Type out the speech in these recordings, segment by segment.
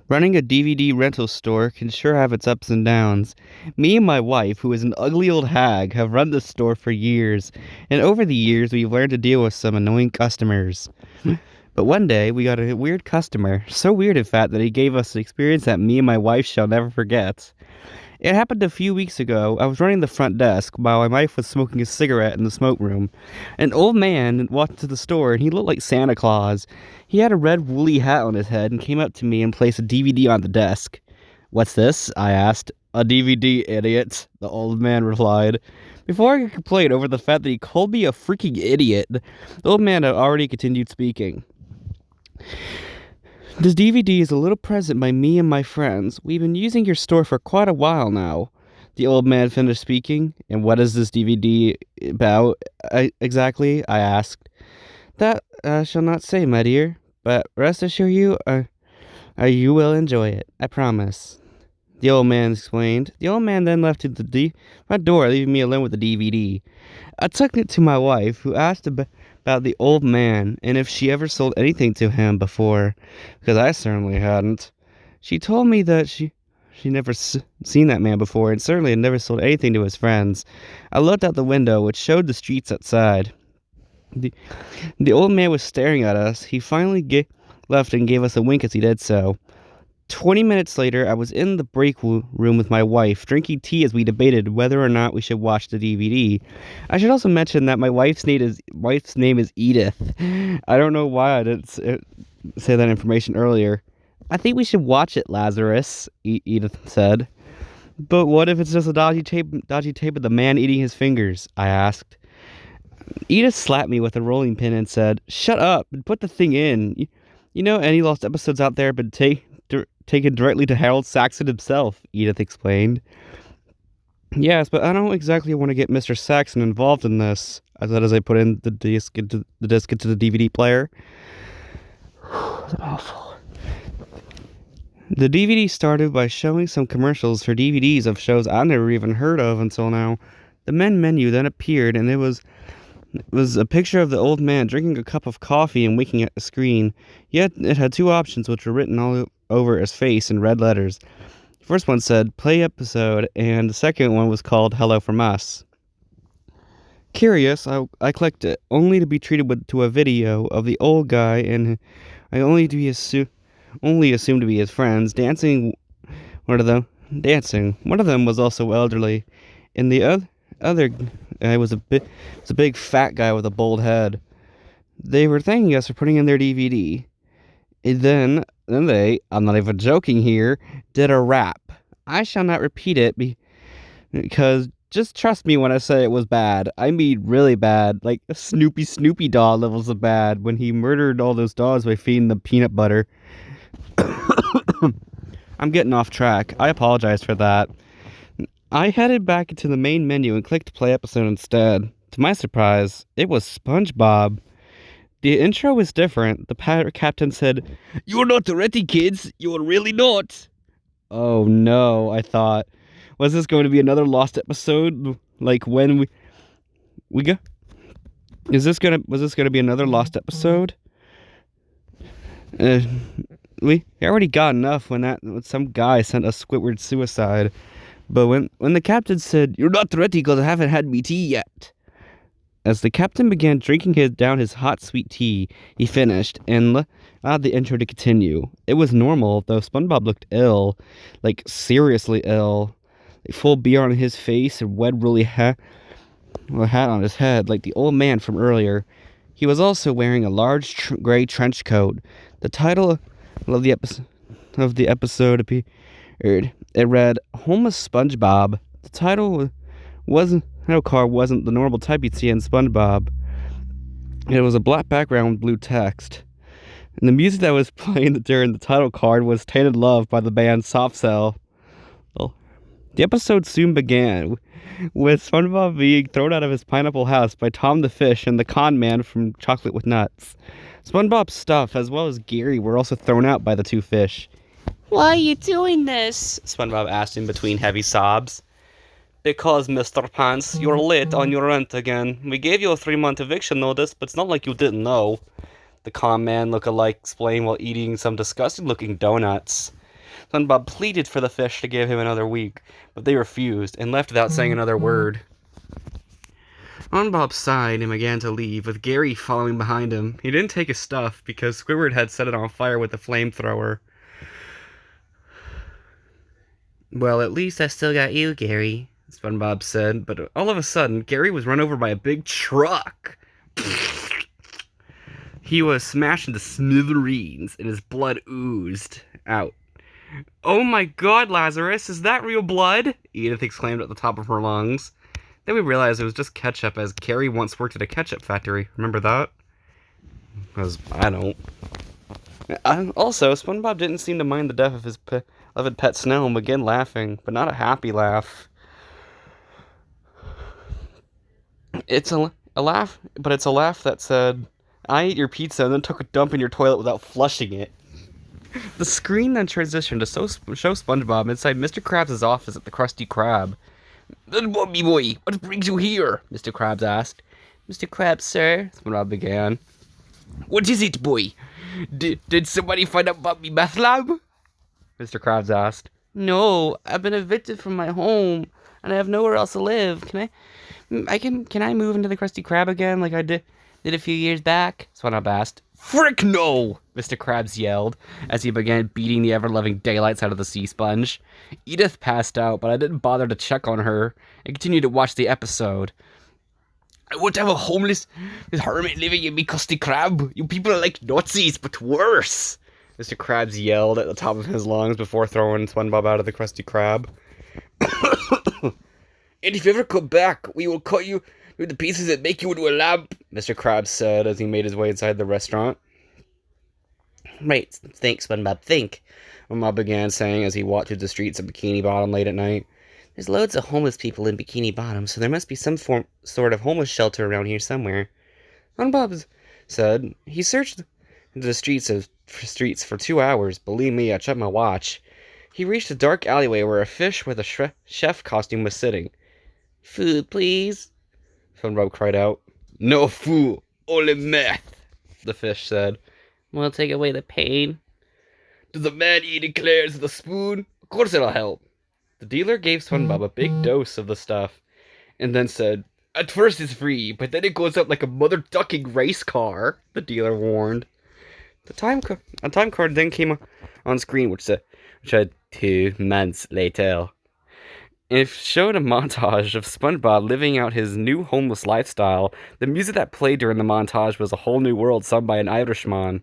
Running a DVD rental store can sure have its ups and downs. Me and my wife, who is an ugly old hag, have run this store for years, and over the years we've learned to deal with some annoying customers. But one day we got a weird customer, so weird in fact that he gave us an experience that me and my wife shall never forget. It happened a few weeks ago. I was running the front desk while my wife was smoking a cigarette in the smoke room. An old man walked into the store and he looked like Santa Claus. He had a red woolly hat on his head and came up to me and placed a DVD on the desk. "What's this?" I asked. "A DVD, idiot," the old man replied. Before I could complain over the fact that he called me a freaking idiot, the old man had already continued speaking. "This DVD is a little present by me and my friends. We've been using your store for quite a while now." The old man finished speaking. "And what is this DVD about exactly?" I asked. "That I shall not say, my dear, but rest assured you will enjoy it. I promise," the old man explained. The old man then left to the front door, leaving me alone with the DVD. I took it to my wife, who asked about the old man and if she ever sold anything to him before, because I certainly hadn't. She told me that she never seen that man before and certainly had never sold anything to his friends. I looked out the window, which showed the streets outside. The old man was staring at us. He finally left and gave us a wink as he did so. 20 minutes later, I was in the break room with my wife, drinking tea as we debated whether or not we should watch the DVD. I should also mention that my wife's name is Edith. I don't know why I didn't say that information earlier. "I think we should watch it, Lazarus," Edith said. "But what if it's just a dodgy tape of the man eating his fingers?" I asked. Edith slapped me with a rolling pin and said, "Shut up and put the thing in. You know any lost episodes out there have been taken directly to Harold Saxon himself," Edith explained. "Yes, but I don't exactly want to get Mr. Saxon involved in this," I said as I put in the disc into the DVD player. That's awful. The DVD started by showing some commercials for DVDs of shows I never even heard of until now. The main menu then appeared, and it was a picture of the old man drinking a cup of coffee and winking at the screen. Yet it had two options which were written all over his face in red letters. The first one said "Play Episode," and the second one was called "Hello from Us." Curious, I clicked it, only to be treated to a video of the old guy and I only assumed to be his friends dancing. One of them was also elderly, and the other guy was a big fat guy with a bald head. They were thanking us for putting in their DVD. And then they, I'm not even joking here, did a rap. I shall not repeat it because just trust me when I say it was bad. I mean really bad, like Snoopy Dog levels of bad, when he murdered all those dogs by feeding them peanut butter. I'm getting off track. I apologize for that. I headed back into the main menu and clicked play episode instead. To my surprise, it was Spongebob. The intro was different. The pirate captain said, "You're not ready, kids. You're really not." Oh no, I thought. Was this going to be another lost episode? Like when we go? Was this gonna be another lost episode? We already got enough when some guy sent us Squidward suicide. But when the captain said, "You're not ready because I haven't had me tea yet," as the captain began drinking down his hot sweet tea, he finished and allowed the intro to continue. It was normal, though SpongeBob looked ill, like seriously ill, like full beer on his face and wet woolly hat on his head, like the old man from earlier. He was also wearing a large gray trench coat. The title of the episode appeared. It read "Homeless SpongeBob." The title card wasn't the normal type you'd see in SpongeBob. It was a black background with blue text. And the music that was playing during the title card was "Tainted Love" by the band Soft Cell. Well, the episode soon began, with SpongeBob being thrown out of his pineapple house by Tom the Fish and the con man from Chocolate with Nuts. SpongeBob's stuff, as well as Gary, were also thrown out by the two fish. "Why are you doing this?" SpongeBob asked in between heavy sobs. "Because, Mr. Pants, you're late on your rent again. We gave you a 3-month eviction notice, but it's not like you didn't know." the calm man look-alike explained while eating some disgusting-looking donuts. SpongeBob pleaded for the fish to give him another week, but they refused and left without saying another word. SpongeBob sighed and began to leave, with Gary following behind him. He didn't take his stuff because Squidward had set it on fire with the flamethrower. Well, at least I still got you, Gary, SpongeBob said, but all of a sudden, Gary was run over by a big truck. He was smashed into smithereens, and his blood oozed out. Oh my god, Lazarus, is that real blood? Edith exclaimed at the top of her lungs. Then we realized it was just ketchup, as Gary once worked at a ketchup factory. Remember that? Because I don't. Also, SpongeBob didn't seem to mind the death of his beloved pet Snail and began laughing, but not a happy laugh. It's a laugh, but it's a laugh that said, I ate your pizza and then took a dump in your toilet without flushing it. The screen then transitioned to show SpongeBob inside Mr. Krabs' office at the Krusty Krab. Bobby boy, what brings you here? Mr. Krabs asked. Mr. Krabs, sir, SpongeBob began. What is it, boy? Did somebody find out about me meth lab? Mr. Krabs asked. No, I've been evicted from my home, and I have nowhere else to live. Can I move into the Krusty Krab again like I did a few years back? SpongeBob asked. Frick no! Mr. Krabs yelled, as he began beating the ever-loving daylights out of the sea sponge. Edith passed out, but I didn't bother to check on her, and continued to watch the episode. I won't have a homeless hermit living in me Krusty Krab. You people are like Nazis, but worse! Mr. Krabs yelled at the top of his lungs before throwing SpongeBob out of the Krusty Krab. And if you ever come back, we will cut you into pieces and make you into a lamp, Mr. Krabs said as he made his way inside the restaurant. Right, think, SpongeBob, think, Mama began saying as he walked through the streets of Bikini Bottom late at night. There's loads of homeless people in Bikini Bottom, so there must be some sort of homeless shelter around here somewhere. SpongeBob said he searched the streets for 2 hours. Believe me, I checked my watch. He reached a dark alleyway where a fish with a chef costume was sitting. Food, please, SpongeBob cried out. No food, only meth, the fish said. Will it take away the pain? Does a man eat eclairs with a spoon? Of course it'll help. The dealer gave SpongeBob a big dose of the stuff, and then said, at first it's free, but then it goes up like a mother-ducking race car, the dealer warned. A time card then came on screen, which said 2 months later. It showed a montage of SpongeBob living out his new homeless lifestyle. The music that played during the montage was A Whole New World, sung by an Irishman.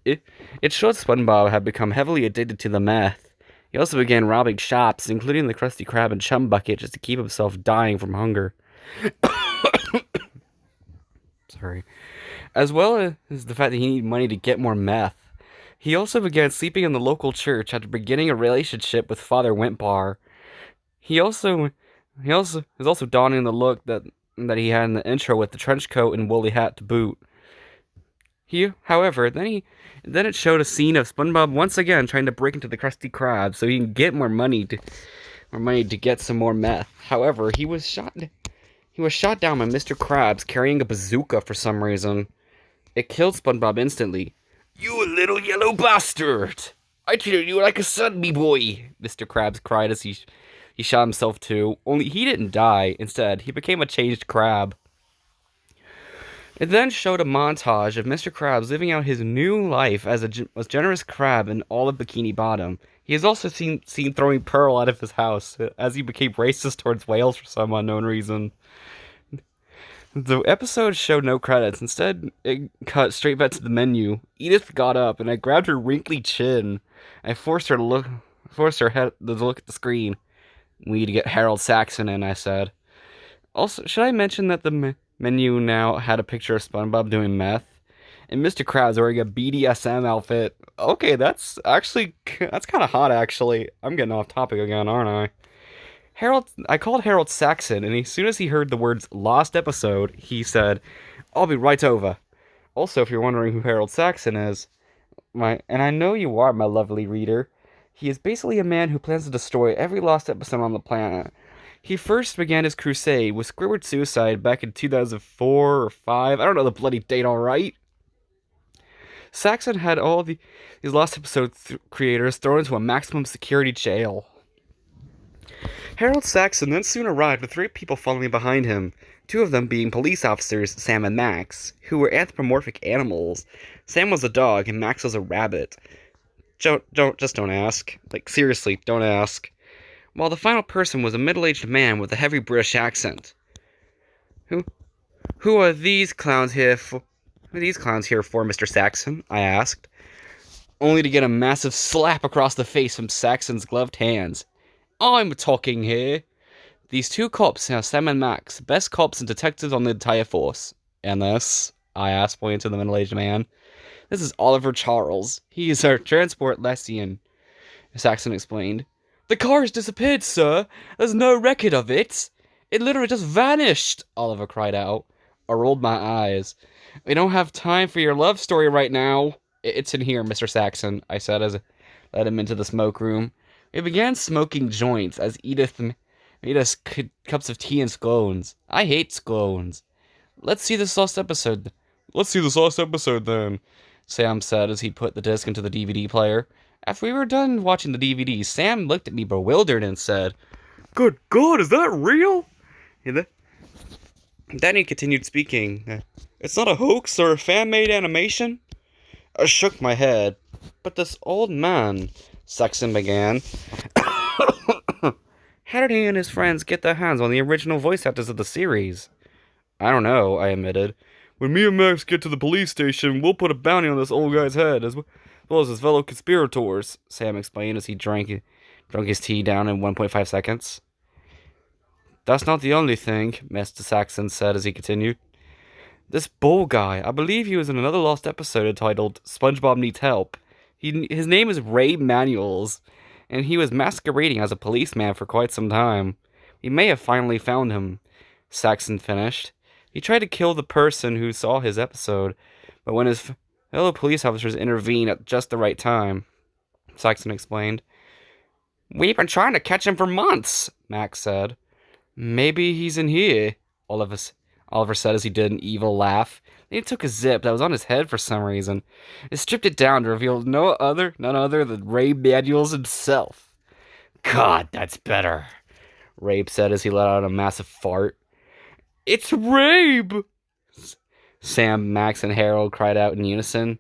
It showed SpongeBob had become heavily addicted to the meth. He also began robbing shops, including the Krusty Krab and Chum Bucket, just to keep himself dying from hunger. Sorry. As well as the fact that he needed money to get more meth. He also began sleeping in the local church after beginning a relationship with Father Wentbar. He was also donning the look that he had in the intro with the trench coat and woolly hat to boot. However, then it showed a scene of SpongeBob once again trying to break into the Krusty Krab so he can get more money to get some more meth. However, he was shot down by Mr. Krabs carrying a bazooka for some reason. It killed SpongeBob instantly. You little yellow bastard! I treated you like a son, me boy! Mr. Krabs cried as he shot himself too. Only he didn't die. Instead, he became a changed crab. It then showed a montage of Mr. Krabs living out his new life as a generous crab in all of Bikini Bottom. He is also seen throwing Pearl out of his house as he became racist towards whales for some unknown reason. The episode showed no credits. Instead, it cut straight back to the menu. Edith got up, and I grabbed her wrinkly chin. I forced her head to look at the screen. We need to get Harold Saxon in, I said. Also, should I mention that the menu now had a picture of SpongeBob doing meth? And Mr. Krabs wearing a BDSM outfit. Okay, that's kind of hot, actually. I'm getting off topic again, aren't I? I called Harold Saxon, and as soon as he heard the words lost episode, he said, I'll be right over. Also, if you're wondering who Harold Saxon is, and I know you are, my lovely reader, he is basically a man who plans to destroy every lost episode on the planet. He first began his crusade with Squidward's suicide back in 2004 or 5. I don't know the bloody date, alright? Saxon had all these Lost Episode creators thrown into a maximum security jail. Harold Saxon then soon arrived with 3 people following behind him, 2 of them being police officers, Sam and Max, who were anthropomorphic animals. Sam was a dog and Max was a rabbit. Don't ask. Like, seriously, don't ask. While the final person was a middle-aged man with a heavy British accent. Who are these clowns here for? Who are these clowns here for, Mr. Saxon? I asked, only to get a massive slap across the face from Saxon's gloved hands. I'm talking here. These 2 cops, Sam and Max, best cops and detectives on the entire force. And this? I asked, pointing to the middle-aged man. This is Oliver Charles. He is our transport Lessian, Saxon explained. The car has disappeared, sir. There's no record of it. It literally just vanished, Oliver cried out. I rolled my eyes. We don't have time for your love story right now. It's in here, Mr. Saxon, I said as I led him into the smoke room. We began smoking joints as Edith made us cups of tea and scones. I hate scones. Let's see this last episode. Let's see this last episode then, Sam said as he put the disc into the DVD player. After we were done watching the DVD, Sam looked at me bewildered and said, Good God, is that real? Then he continued speaking. It's not a hoax or a fan-made animation? I shook my head. But this old man, Saxon began. How did he and his friends get their hands on the original voice actors of the series? I don't know, I admitted. When me and Max get to the police station, we'll put a bounty on this old guy's head, as well as his fellow conspirators, Sam explained as he drank his tea down in 1.5 seconds. That's not the only thing, Mr. Saxon said as he continued. This bull guy, I believe he was in another lost episode entitled Spongebob Needs Help. His name is Ray Manuels, and he was masquerading as a policeman for quite some time. We may have finally found him, Saxon finished. He tried to kill the person who saw his episode, but when his fellow police officers intervened at just the right time, Saxon explained. We've been trying to catch him for months, Max said. Maybe he's in here, Oliver said as he did an evil laugh. Then he took a zip that was on his head for some reason and stripped it down to reveal none other than Ray Manuels himself. God, that's better, Rabe said as he let out a massive fart. It's Rabe! Sam, Max, and Harold cried out in unison.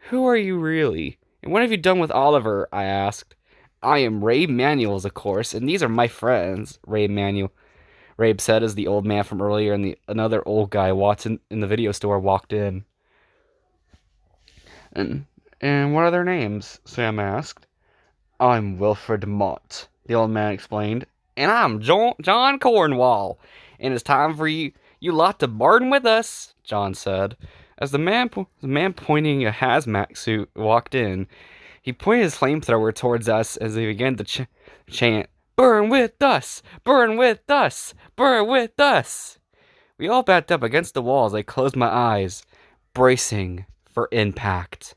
Who are you really? And what have you done with Oliver? I asked. I am Ray Manuels, of course, and these are my friends, Rabe said as the old man from earlier and another old guy Watson in the video store walked in. And what are their names? Sam asked. I'm Wilfred Mott, the old man explained. And I'm John Cornwall. And it's time for you lot to bargain with us, John said. As the man pointing a hazmat suit walked in, he pointed his flamethrower towards us as he began to chant, Burn with us! Burn with us! Burn with us! We all backed up against the wall as I closed my eyes, bracing for impact.